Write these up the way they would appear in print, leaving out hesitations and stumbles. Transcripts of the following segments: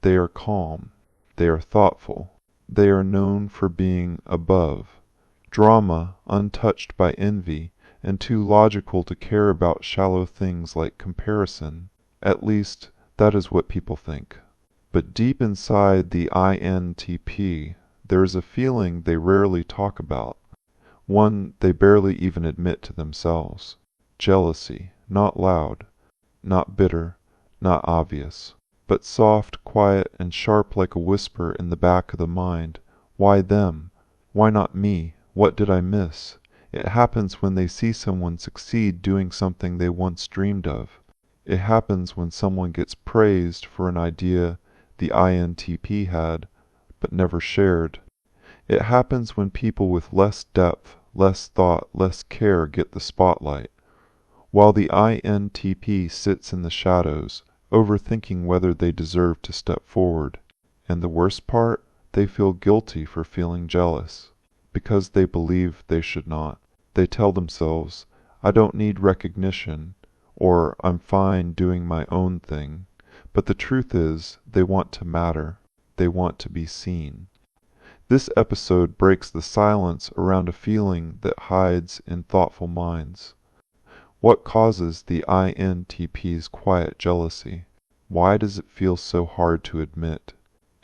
They are calm. They are thoughtful. They are known for being above. Drama, untouched by envy, and too logical to care about shallow things like comparison. At least, that is what people think. But deep inside the I.N.T.P., there is a feeling they rarely talk about, one they barely even admit to themselves. Jealousy, not loud, not bitter, not obvious, but soft, quiet, and sharp like a whisper in the back of the mind. Why them? Why not me? What did I miss? It happens when they see someone succeed doing something they once dreamed of. It happens when someone gets praised for an idea the I.N.T.P. had, but never shared. It happens when people with less depth, less thought, less care get the spotlight, while the I.N.T.P. sits in the shadows, overthinking whether they deserve to step forward. And the worst part, they feel guilty for feeling jealous, because they believe they should not. They tell themselves, I don't need recognition, or I'm fine doing my own thing. But the truth is, they want to matter. They want to be seen. This episode breaks the silence around a feeling that hides in thoughtful minds. What causes the I.N.T.P.'s quiet jealousy? Why does it feel so hard to admit?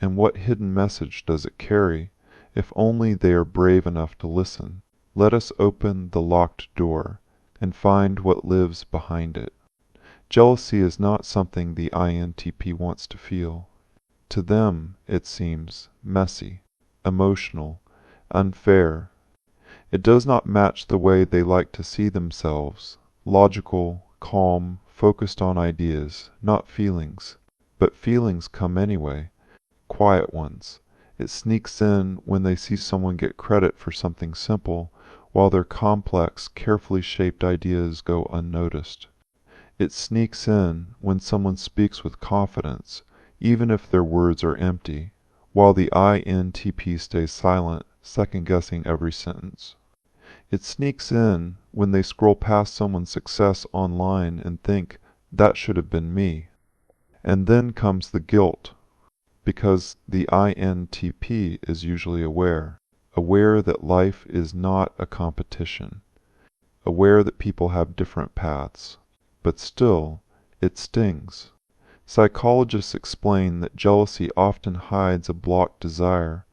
And what hidden message does it carry? If only they are brave enough to listen. Let us open the locked door and find what lives behind it. Jealousy is not something the I.N.T.P. wants to feel. To them, it seems messy, emotional, unfair. It does not match the way they like to see themselves, logical, calm, focused on ideas, not feelings. But feelings come anyway, quiet ones. It sneaks in when they see someone get credit for something simple, while their complex, carefully shaped ideas go unnoticed. It sneaks in when someone speaks with confidence, even if their words are empty, while the I.N.T.P. stays silent, second-guessing every sentence. It sneaks in when they scroll past someone's success online and think, that should have been me. And then comes the guilt, because the I.N.T.P. is usually aware that life is not a competition, aware that people have different paths. But still, it stings. Psychologists explain that jealousy often hides a blocked desire,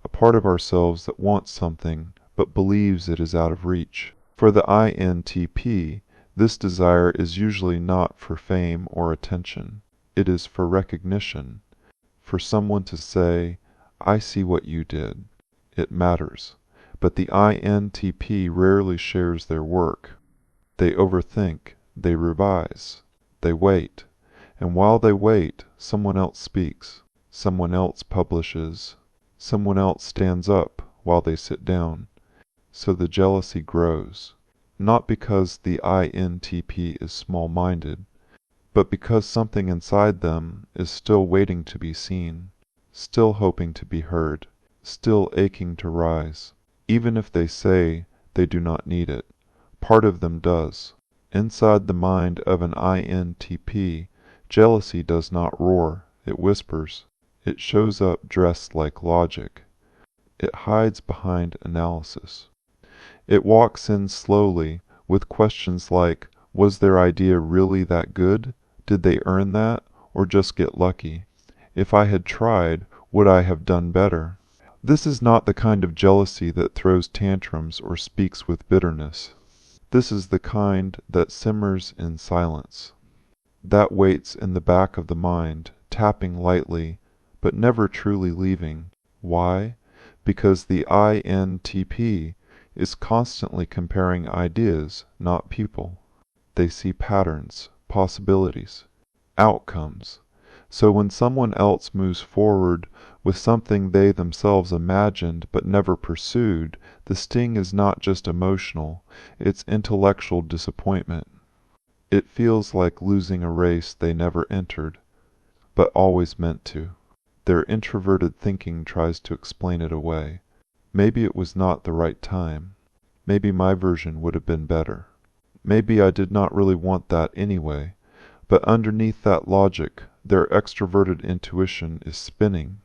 a part of ourselves that wants something but believes it is out of reach. For the I.N.T.P., this desire is usually not for fame or attention. It is for recognition, for someone to say, I see what you did. It matters. But the I.N.T.P. rarely shares their work. They overthink. They revise. They wait. And while they wait, someone else speaks. Someone else publishes. Someone else stands up while they sit down. So the jealousy grows. Not because the I.N.T.P. is small-minded, but because something inside them is still waiting to be seen, still hoping to be heard, still aching to rise. Even if they say they do not need it, part of them does. Inside the mind of an I.N.T.P., jealousy does not roar, it whispers. It shows up dressed like logic. It hides behind analysis. It walks in slowly with questions like, was their idea really that good? Did they earn that, or just get lucky? If I had tried, would I have done better? This is not the kind of jealousy that throws tantrums or speaks with bitterness. This is the kind that simmers in silence, that waits in the back of the mind, tapping lightly, but never truly leaving. Why? Because the I.N.T.P. is constantly comparing ideas, not people. They see patterns, possibilities, outcomes. So when someone else moves forward with something they themselves imagined but never pursued, the sting is not just emotional, it's intellectual disappointment. It feels like losing a race they never entered, but always meant to. Their introverted thinking tries to explain it away. Maybe it was not the right time. Maybe my version would have been better. Maybe I did not really want that anyway. But underneath that logic, their extroverted intuition is spinning,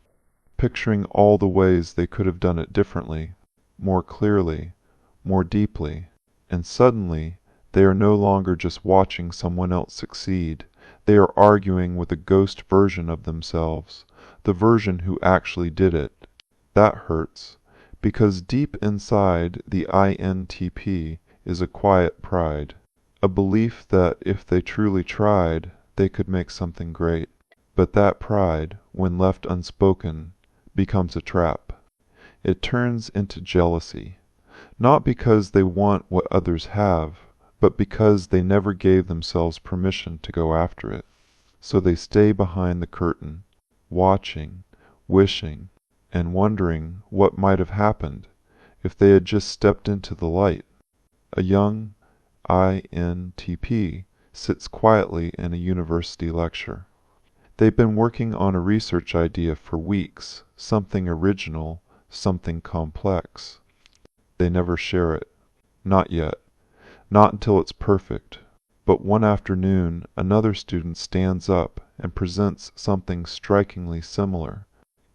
picturing all the ways they could have done it differently, more clearly, more deeply, and suddenly they are no longer just watching someone else succeed. They are arguing with a ghost version of themselves, the version who actually did it. That hurts, because deep inside the I.N.T.P. is a quiet pride, a belief that if they truly tried, they could make something great. But that pride, when left unspoken, becomes a trap. It turns into jealousy, not because they want what others have, but because they never gave themselves permission to go after it. So they stay behind the curtain, watching, wishing, and wondering what might have happened if they had just stepped into the light. A young I.N.T.P. sits quietly in a university lecture. They've been working on a research idea for weeks, something original, something complex. They never share it. Not yet. Not until it's perfect. But one afternoon another student stands up and presents something strikingly similar.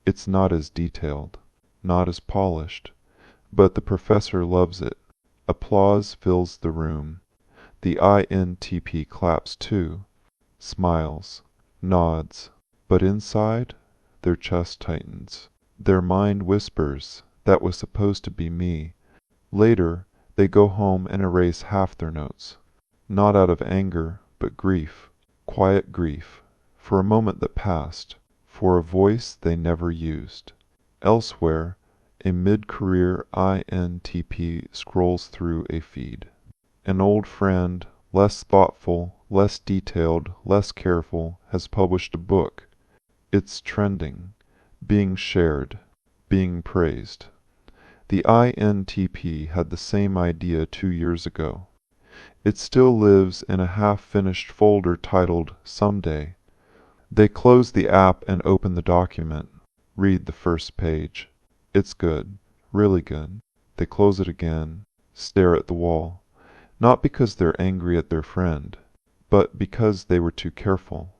It's not as detailed, not as polished, but the professor loves it. Applause fills the room. The I.N.T.P. claps too, smiles, nods, but inside, their chest tightens. Their mind whispers, "That was supposed to be me." Later, they go home and erase half their notes. Not out of anger, but grief. Quiet grief, for a moment that passed, for a voice they never used. Elsewhere, a mid-career I.N.T.P. scrolls through a feed. An old friend, less thoughtful, less detailed, less careful, has published a book. It's trending, being shared, being praised. The I.N.T.P. had the same idea 2 years ago. It still lives in a half-finished folder titled Someday. They close the app and open the document, read the first page. It's good, really good. They close it again, stare at the wall. Not because they're angry at their friend, but because they were too careful,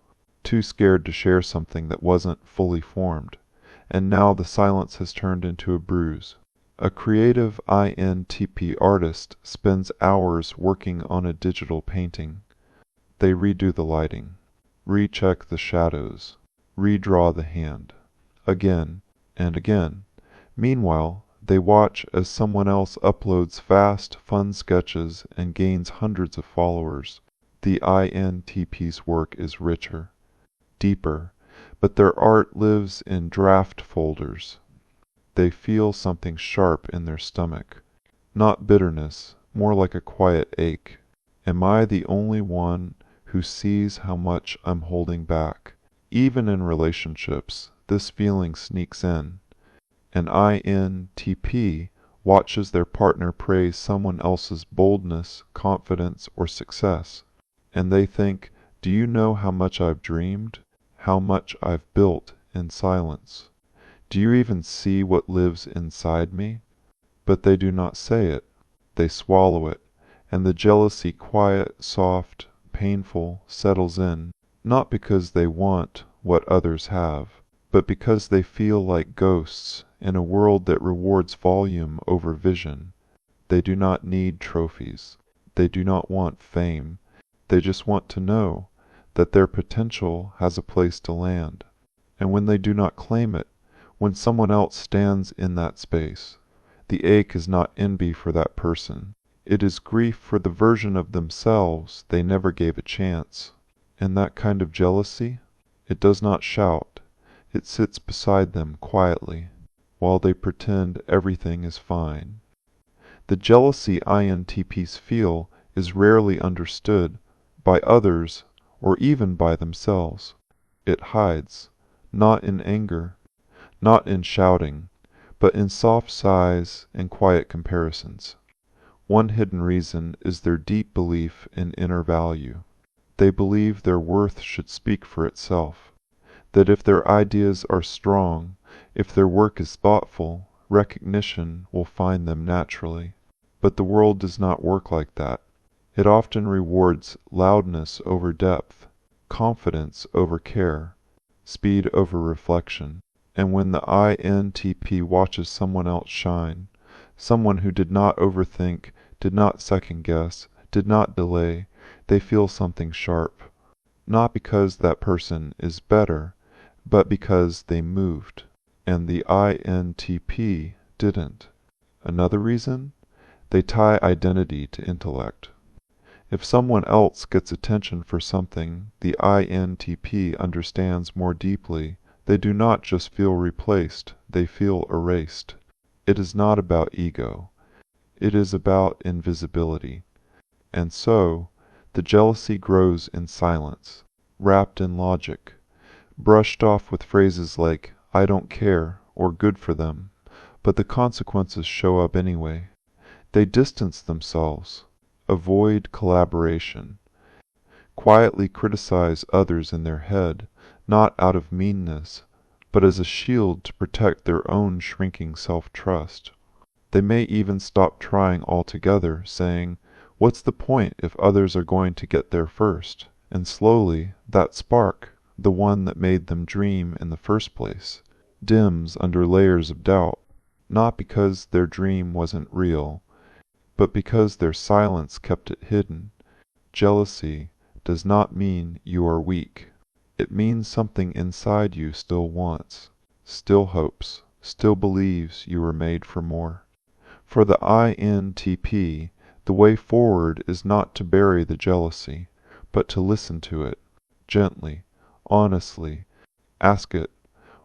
too scared to share something that wasn't fully formed, and now the silence has turned into a bruise. A creative I.N.T.P. artist spends hours working on a digital painting. They redo the lighting, recheck the shadows, redraw the hand, again and again. Meanwhile, they watch as someone else uploads fast, fun sketches and gains hundreds of followers. The I.N.T.P.'s work is richer, deeper, but their art lives in draft folders. They feel something sharp in their stomach. Not bitterness, more like a quiet ache. Am I the only one who sees how much I'm holding back? Even in relationships, this feeling sneaks in. An I.N.T.P. watches their partner praise someone else's boldness, confidence, or success, and they think, "Do you know how much I've dreamed? How much I've built in silence? Do you even see what lives inside me?" But they do not say it. They swallow it, and the jealousy, quiet, soft, painful, settles in, not because they want what others have, but because they feel like ghosts in a world that rewards volume over vision. They do not need trophies. They do not want fame. They just want to know that their potential has a place to land. And when they do not claim it, when someone else stands in that space, the ache is not envy for that person. It is grief for the version of themselves they never gave a chance. And that kind of jealousy, it does not shout. It sits beside them quietly, while they pretend everything is fine. The jealousy I.N.T.Ps feel is rarely understood by others or even by themselves. It hides, not in anger, not in shouting, but in soft sighs and quiet comparisons. One hidden reason is their deep belief in inner value. They believe their worth should speak for itself, that if their ideas are strong, if their work is thoughtful, recognition will find them naturally. But the world does not work like that. It often rewards loudness over depth, confidence over care, speed over reflection. And when the INTP watches someone else shine, someone who did not overthink, did not second guess, did not delay, they feel something sharp. Not because that person is better, but because they moved, and the INTP didn't. Another reason? They tie identity to intellect. If someone else gets attention for something the INTP understands more deeply, they do not just feel replaced, they feel erased. It is not about ego. It is about invisibility. And so, the jealousy grows in silence, wrapped in logic, brushed off with phrases like, "I don't care," or "good for them," but the consequences show up anyway. They distance themselves, avoid collaboration, quietly criticize others in their head, not out of meanness, but as a shield to protect their own shrinking self-trust. They may even stop trying altogether, saying, "What's the point if others are going to get there first?" And slowly, that spark, the one that made them dream in the first place, dims under layers of doubt, not because their dream wasn't real, but because their silence kept it hidden. Jealousy does not mean you are weak. It means something inside you still wants, still hopes, still believes you were made for more. For the INTP, the way forward is not to bury the jealousy, but to listen to it, gently, honestly. Ask it,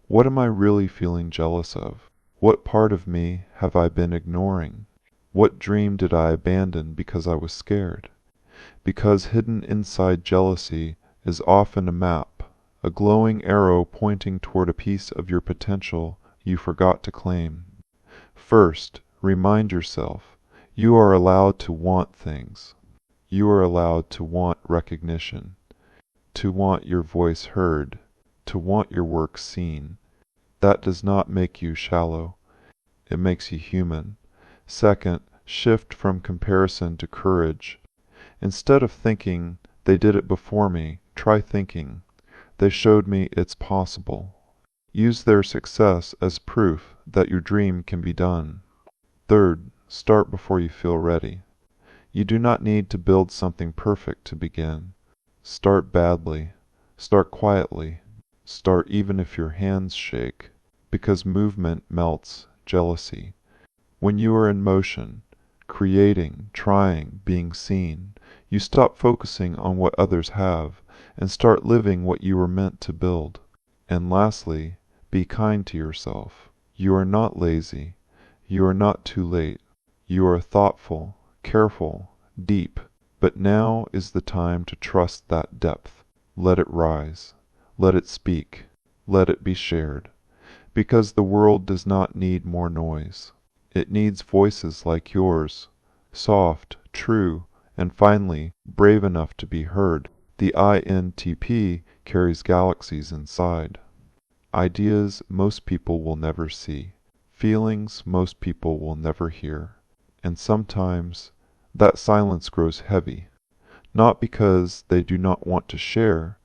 what am I really feeling jealous of? What part of me have I been ignoring? What dream did I abandon because I was scared? Because hidden inside jealousy is often a map, a glowing arrow pointing toward a piece of your potential you forgot to claim. First, remind yourself, you are allowed to want things. You are allowed to want recognition, to want your voice heard, to want your work seen. That does not make you shallow. It makes you human. Second, shift from comparison to courage. Instead of thinking, "They did it before me," try thinking, "They showed me it's possible." Use their success as proof that your dream can be done. Third, start before you feel ready. You do not need to build something perfect to begin. Start badly. Start quietly. Start even if your hands shake, because movement melts jealousy. When you are in motion, creating, trying, being seen, you stop focusing on what others have and start living what you were meant to build. And lastly, be kind to yourself. You are not lazy. You are not too late. You are thoughtful, careful, deep. But now is the time to trust that depth. Let it rise. Let it speak. Let it be shared. Because the world does not need more noise. It needs voices like yours, soft, true, and finally, brave enough to be heard. The INTP carries galaxies inside. Ideas most people will never see. Feelings most people will never hear. And sometimes that silence grows heavy, not because they do not want to share,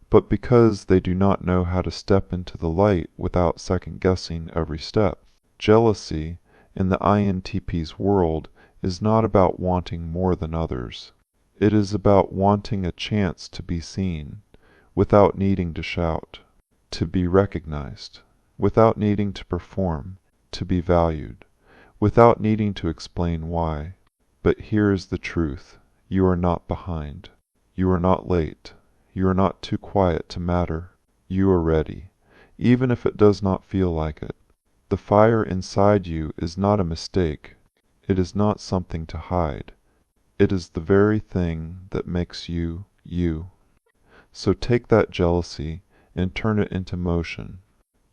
but because they do not know how to step into the light without second-guessing every step. Jealousy, in the INTP's world, is not about wanting more than others. It is about wanting a chance to be seen, without needing to shout, to be recognized, without needing to perform, to be valued, without needing to explain why. But here is the truth. You are not behind. You are not late. You are not too quiet to matter. You are ready, even if it does not feel like it. The fire inside you is not a mistake. It is not something to hide. It is the very thing that makes you, you. So take that jealousy and turn it into motion.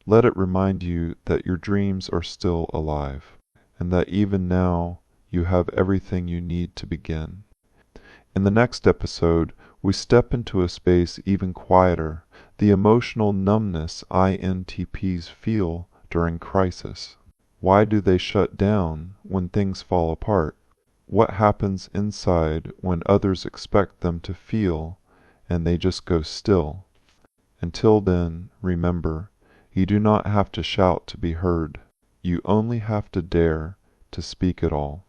Let it remind you that your dreams are still alive, and that even now you have everything you need to begin. In the next episode, we step into a space even quieter, the emotional numbness INTPs feel during crisis. Why do they shut down when things fall apart? What happens inside when others expect them to feel and they just go still? Until then, remember, you do not have to shout to be heard. You only have to dare to speak it all.